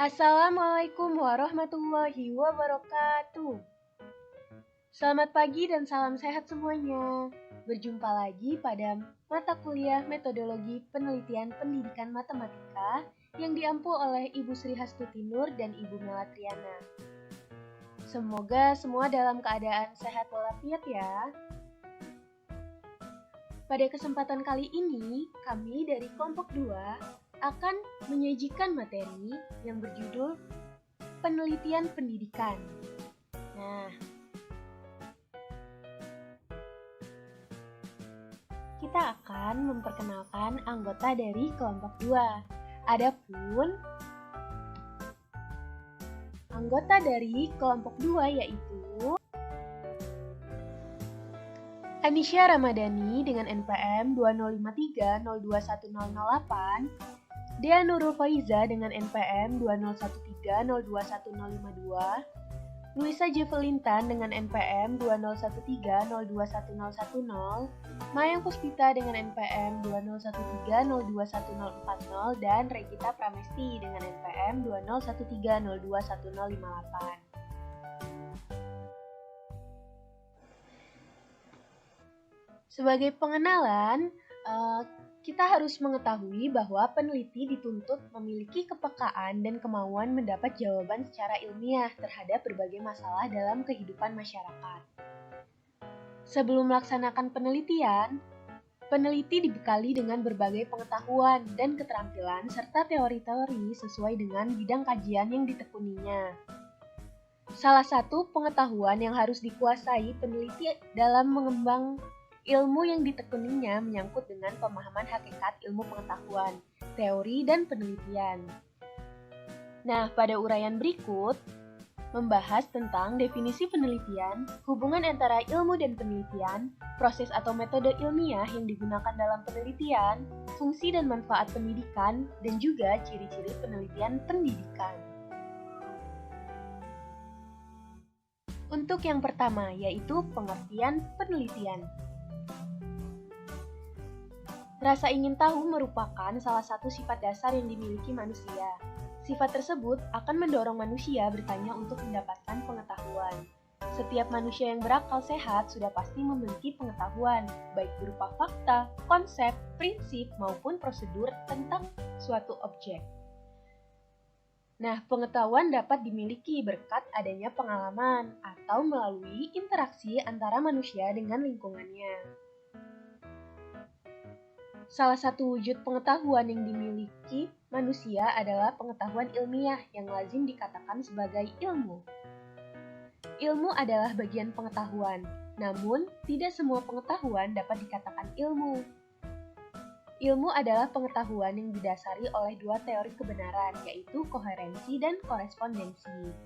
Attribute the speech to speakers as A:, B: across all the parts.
A: Assalamualaikum warahmatullahi wabarakatuh. Selamat pagi dan salam sehat semuanya. Berjumpa lagi pada mata kuliah Metodologi Penelitian Pendidikan Matematika yang diampu oleh Ibu Sri Hastuti Nur dan Ibu Melatriana. Semoga semua dalam keadaan sehat walafiat ya. Pada kesempatan kali ini, kami dari kelompok 2 akan menyajikan materi yang berjudul Penelitian Pendidikan. Nah, kita akan memperkenalkan anggota dari kelompok 2. Adapun anggota dari kelompok 2 yaitu Anisya Ramadhani dengan NPM 205302108, Dea Nurul Faiza dengan NPM 201302152, Luisa Jevelintan dengan NPM 201302110, Mayang Puspita dengan NPM 20130211040, dan Regita Pramesti dengan NPM 20130211058. Sebagai pengenalan, kita harus mengetahui bahwa peneliti dituntut memiliki kepekaan dan kemauan mendapat jawaban secara ilmiah terhadap berbagai masalah dalam kehidupan masyarakat. Sebelum melaksanakan penelitian, peneliti dibekali dengan berbagai pengetahuan dan keterampilan serta teori-teori sesuai dengan bidang kajian yang ditekuninya. Salah satu pengetahuan yang harus dikuasai peneliti dalam mengembang ilmu yang ditekuninya menyangkut dengan pemahaman hakikat ilmu pengetahuan, teori, dan penelitian. Nah, pada uraian berikut, membahas tentang definisi penelitian, hubungan antara ilmu dan penelitian, proses atau metode ilmiah yang digunakan dalam penelitian, fungsi dan manfaat pendidikan, dan juga ciri-ciri penelitian pendidikan. Untuk yang pertama, yaitu pengertian penelitian. Rasa ingin tahu merupakan salah satu sifat dasar yang dimiliki manusia. Sifat tersebut akan mendorong manusia bertanya untuk mendapatkan pengetahuan. Setiap manusia yang berakal sehat sudah pasti memiliki pengetahuan, baik berupa fakta, konsep, prinsip, maupun prosedur tentang suatu objek. Nah, pengetahuan dapat dimiliki berkat adanya pengalaman atau melalui interaksi antara manusia dengan lingkungannya. Salah satu wujud pengetahuan yang dimiliki manusia adalah pengetahuan ilmiah yang lazim dikatakan sebagai ilmu. Ilmu adalah bagian pengetahuan, namun tidak semua pengetahuan dapat dikatakan ilmu. Ilmu adalah pengetahuan yang didasari oleh dua teori kebenaran, yaitu koherensi dan korespondensi.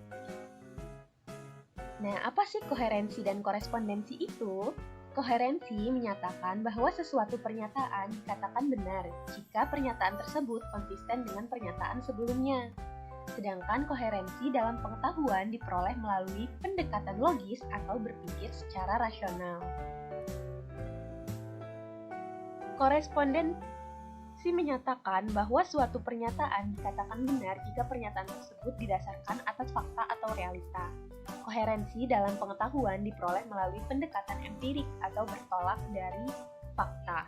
A: Nah, apa sih koherensi dan korespondensi itu? Koherensi menyatakan bahwa sesuatu pernyataan dikatakan benar jika pernyataan tersebut konsisten dengan pernyataan sebelumnya. Sedangkan koherensi dalam pengetahuan diperoleh melalui pendekatan logis atau berpikir secara rasional. Korespondensi menyatakan bahwa suatu pernyataan dikatakan benar jika pernyataan tersebut didasarkan atas fakta atau realita. Koherensi dalam pengetahuan diperoleh melalui pendekatan empirik atau bertolak dari fakta.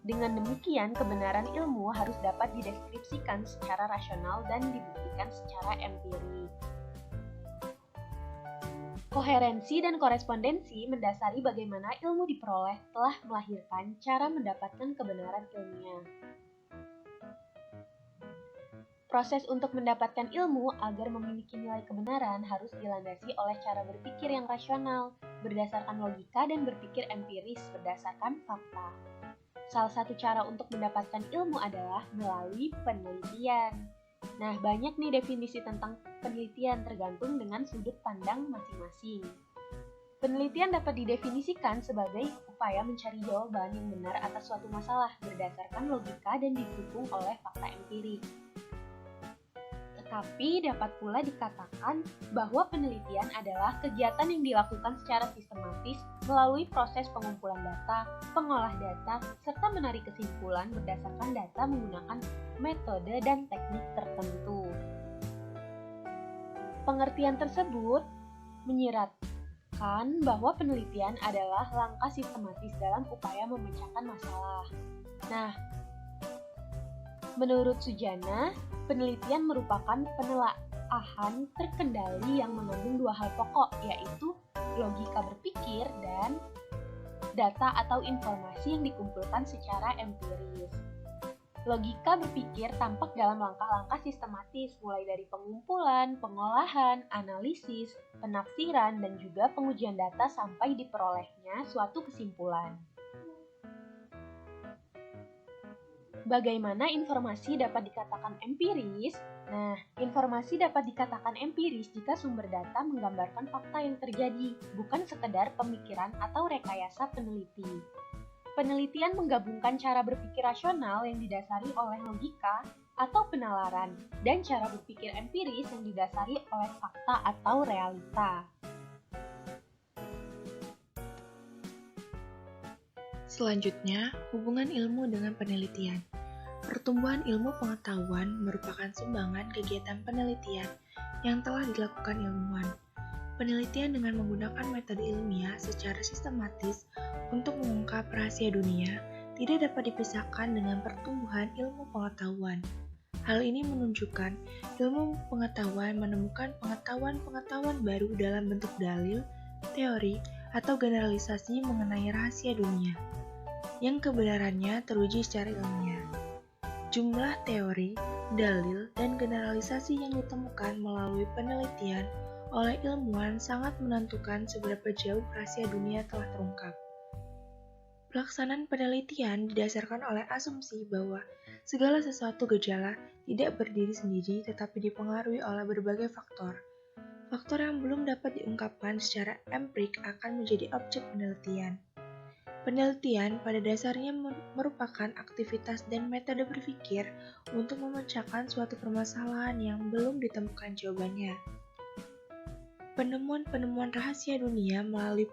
A: Dengan demikian, kebenaran ilmu harus dapat dideskripsikan secara rasional dan dibuktikan secara empirik. Koherensi dan korespondensi mendasari bagaimana ilmu diperoleh telah melahirkan cara mendapatkan kebenaran ilmiah. Proses untuk mendapatkan ilmu agar memiliki nilai kebenaran harus dilandasi oleh cara berpikir yang rasional, berdasarkan logika dan berpikir empiris berdasarkan fakta. Salah satu cara untuk mendapatkan ilmu adalah melalui penelitian. Nah, banyak nih definisi tentang penelitian tergantung dengan sudut pandang masing-masing. Penelitian dapat didefinisikan sebagai upaya mencari jawaban yang benar atas suatu masalah berdasarkan logika dan didukung oleh fakta empirik. Tapi dapat pula dikatakan bahwa penelitian adalah kegiatan yang dilakukan secara sistematis melalui proses pengumpulan data, pengolah data, serta menarik kesimpulan berdasarkan data menggunakan metode dan teknik tertentu. Pengertian tersebut menyiratkan bahwa penelitian adalah langkah sistematis dalam upaya memecahkan masalah. Nah, menurut Sujana, penelitian merupakan penelaahan terkendali yang mengandung dua hal pokok, yaitu logika berpikir dan data atau informasi yang dikumpulkan secara empiris. Logika berpikir tampak dalam langkah-langkah sistematis, mulai dari pengumpulan, pengolahan, analisis, penafsiran, dan juga pengujian data sampai diperolehnya suatu kesimpulan. Bagaimana informasi dapat dikatakan empiris? Nah, informasi dapat dikatakan empiris jika sumber data menggambarkan fakta yang terjadi, bukan sekedar pemikiran atau rekayasa peneliti. Penelitian menggabungkan cara berpikir rasional yang didasari oleh logika atau penalaran, dan cara berpikir empiris yang didasari oleh fakta atau realita.
B: Selanjutnya, hubungan ilmu dengan penelitian. Pertumbuhan ilmu pengetahuan merupakan sumbangan kegiatan penelitian yang telah dilakukan ilmuwan. Penelitian dengan menggunakan metode ilmiah secara sistematis untuk mengungkap rahasia dunia tidak dapat dipisahkan dengan pertumbuhan ilmu pengetahuan. Hal ini menunjukkan ilmu pengetahuan menemukan pengetahuan-pengetahuan baru dalam bentuk dalil, teori, atau generalisasi mengenai rahasia dunia, yang kebenarannya teruji secara ilmiah. Jumlah teori, dalil, dan generalisasi yang ditemukan melalui penelitian oleh ilmuwan sangat menentukan seberapa jauh rahasia dunia telah terungkap. Pelaksanaan penelitian didasarkan oleh asumsi bahwa segala sesuatu gejala tidak berdiri sendiri tetapi dipengaruhi oleh berbagai faktor. Faktor yang belum dapat diungkapkan secara empirik akan menjadi objek penelitian. Penelitian pada dasarnya merupakan aktivitas dan metode berpikir untuk memecahkan suatu permasalahan yang belum ditemukan jawabannya. Penemuan-penemuan rahasia dunia melalui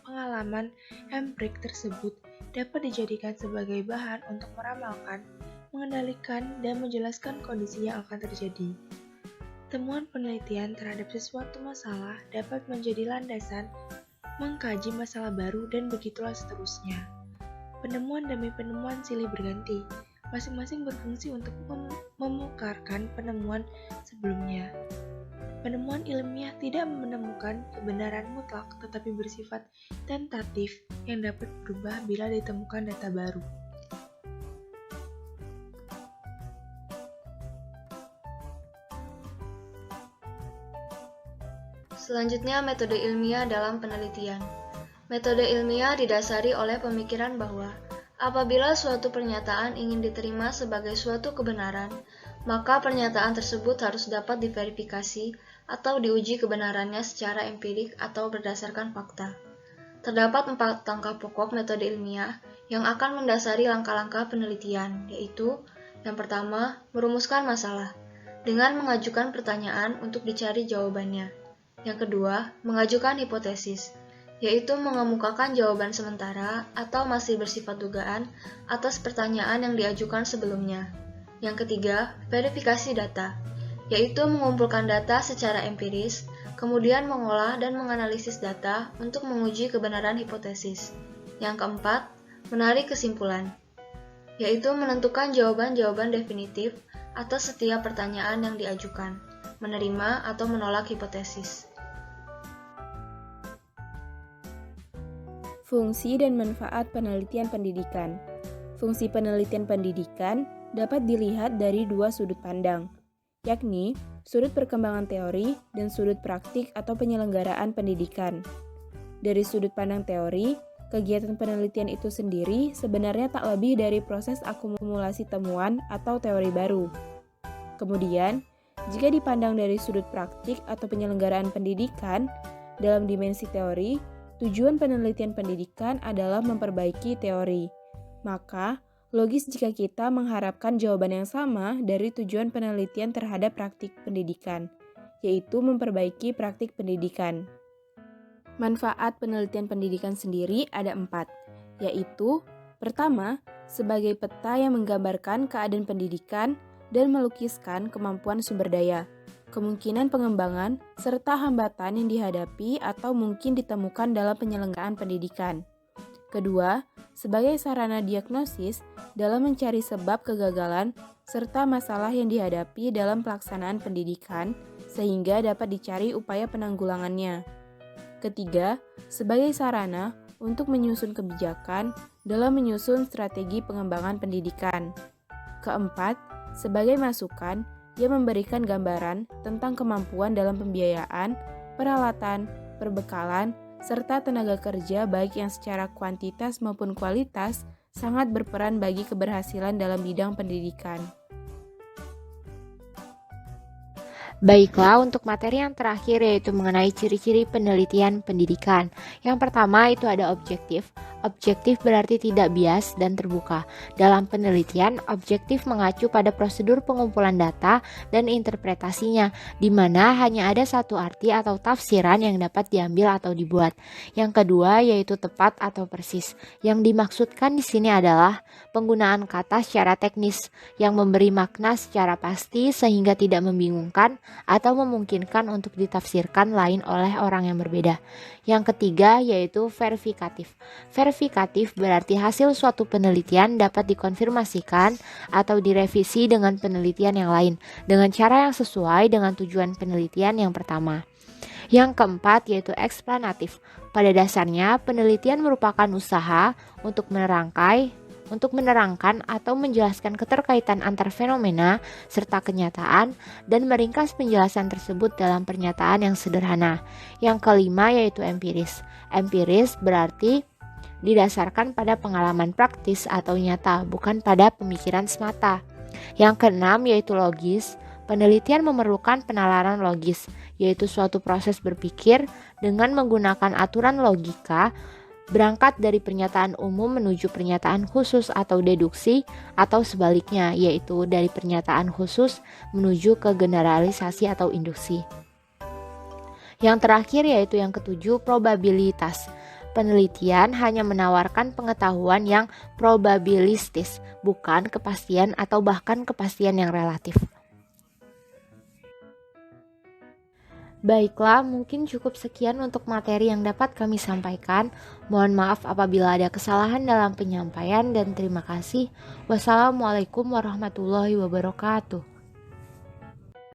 B: pengalaman empirik tersebut dapat dijadikan sebagai bahan untuk meramalkan, mengendalikan, dan menjelaskan kondisi yang akan terjadi. Temuan penelitian terhadap sesuatu masalah dapat menjadi landasan mengkaji masalah baru dan begitulah seterusnya. Penemuan demi penemuan silih berganti, masing-masing berfungsi untuk memukarkan penemuan sebelumnya. Penemuan ilmiah tidak menemukan kebenaran mutlak tetapi bersifat tentatif yang dapat berubah bila ditemukan data baru.
C: Selanjutnya, metode ilmiah dalam penelitian. Metode ilmiah didasari oleh pemikiran bahwa apabila suatu pernyataan ingin diterima sebagai suatu kebenaran, maka pernyataan tersebut harus dapat diverifikasi atau diuji kebenarannya secara empirik atau berdasarkan fakta. Terdapat 4 langkah pokok metode ilmiah yang akan mendasari langkah-langkah penelitian, yaitu yang pertama, merumuskan masalah dengan mengajukan pertanyaan untuk dicari jawabannya. Yang kedua, mengajukan hipotesis, yaitu mengemukakan jawaban sementara atau masih bersifat dugaan atas pertanyaan yang diajukan sebelumnya. Yang ketiga, verifikasi data, yaitu mengumpulkan data secara empiris, kemudian mengolah dan menganalisis data untuk menguji kebenaran hipotesis. Yang keempat, menarik kesimpulan, yaitu menentukan jawaban-jawaban definitif atas setiap pertanyaan yang diajukan, menerima atau menolak hipotesis.
D: Fungsi dan manfaat penelitian pendidikan. Fungsi penelitian pendidikan dapat dilihat dari 2 sudut pandang, yakni sudut perkembangan teori dan sudut praktik atau penyelenggaraan pendidikan. Dari sudut pandang teori, kegiatan penelitian itu sendiri sebenarnya tak lebih dari proses akumulasi temuan atau teori baru. Kemudian, jika dipandang dari sudut praktik atau penyelenggaraan pendidikan, dalam dimensi teori, tujuan penelitian pendidikan adalah memperbaiki teori. Maka, Logis jika kita mengharapkan jawaban yang sama dari tujuan penelitian terhadap praktik pendidikan, yaitu memperbaiki praktik pendidikan. Manfaat penelitian pendidikan sendiri ada 4, yaitu pertama, sebagai peta yang menggambarkan keadaan pendidikan dan melukiskan kemampuan sumber daya, kemungkinan pengembangan, serta hambatan yang dihadapi atau mungkin ditemukan dalam penyelenggaraan pendidikan. Kedua, sebagai sarana diagnosis dalam mencari sebab kegagalan serta masalah yang dihadapi dalam pelaksanaan pendidikan sehingga dapat dicari upaya penanggulangannya. Ketiga, sebagai sarana untuk menyusun kebijakan dalam menyusun strategi pengembangan pendidikan. Keempat, sebagai masukan yang memberikan gambaran tentang kemampuan dalam pembiayaan, peralatan, perbekalan, serta tenaga kerja baik yang secara kuantitas maupun kualitas sangat berperan bagi keberhasilan dalam bidang pendidikan.
E: Baiklah, untuk materi yang terakhir yaitu mengenai ciri-ciri penelitian pendidikan. Yang pertama itu ada objektif. Objektif berarti tidak bias dan terbuka. Dalam penelitian, objektif mengacu pada prosedur pengumpulan data dan interpretasinya, di mana hanya ada satu arti atau tafsiran yang dapat diambil atau dibuat. Yang kedua yaitu tepat atau persis. Yang dimaksudkan di sini adalah penggunaan kata secara teknis yang memberi makna secara pasti sehingga tidak membingungkan atau memungkinkan untuk ditafsirkan lain oleh orang yang berbeda. Yang ketiga yaitu verifikatif. Verifikatif berarti hasil suatu penelitian dapat dikonfirmasikan atau direvisi dengan penelitian yang lain dengan cara yang sesuai dengan tujuan penelitian yang pertama. Yang keempat yaitu eksplanatif. Pada dasarnya, penelitian merupakan usaha untuk menerangkan atau menjelaskan keterkaitan antar fenomena serta kenyataan dan meringkas penjelasan tersebut dalam pernyataan yang sederhana. Yang kelima yaitu empiris. Empiris berarti didasarkan pada pengalaman praktis atau nyata, bukan pada pemikiran semata. Yang keenam yaitu logis. Penelitian memerlukan penalaran logis, yaitu suatu proses berpikir dengan menggunakan aturan logika berangkat dari pernyataan umum menuju pernyataan khusus atau deduksi, atau sebaliknya, yaitu dari pernyataan khusus menuju ke generalisasi atau induksi. Yang terakhir yaitu yang ketujuh, probabilitas. Penelitian hanya menawarkan pengetahuan yang probabilistis, bukan kepastian atau bahkan kepastian yang relatif. Baiklah, mungkin cukup sekian untuk materi yang dapat kami sampaikan. Mohon maaf apabila ada kesalahan dalam penyampaian dan terima kasih. Wassalamualaikum warahmatullahi wabarakatuh.